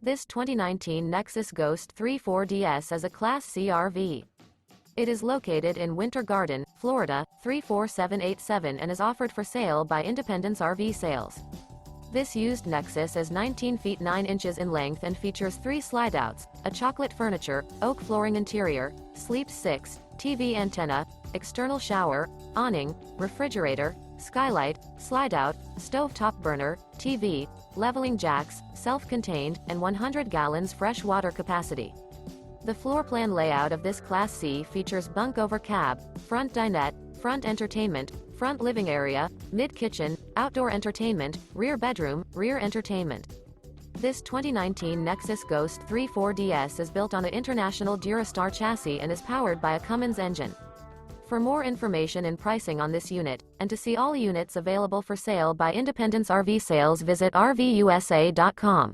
This 2019 Nexus Ghost 34DS is a Class C RV. It is located in Winter Garden, Florida, 34787 and is offered for sale by Independence RV Sales. This used Nexus is 19 feet 9 inches in length and features 3 slideouts, a chocolate furniture, oak flooring interior, sleeps 6, TV antenna, external shower, awning, refrigerator, skylight, slideout, stovetop burner, TV, leveling jacks, self-contained, and 100 gallons fresh water capacity. The floor plan layout of this Class C features bunk over cab, front dinette, front entertainment, front living area, mid-kitchen, outdoor entertainment, rear bedroom, rear entertainment. This 2019 Nexus Ghost 34DS is built on an International DuraStar chassis and is powered by a Cummins engine. For more information and pricing on this unit, and to see all units available for sale by Independence RV Sales, visit RVUSA.com.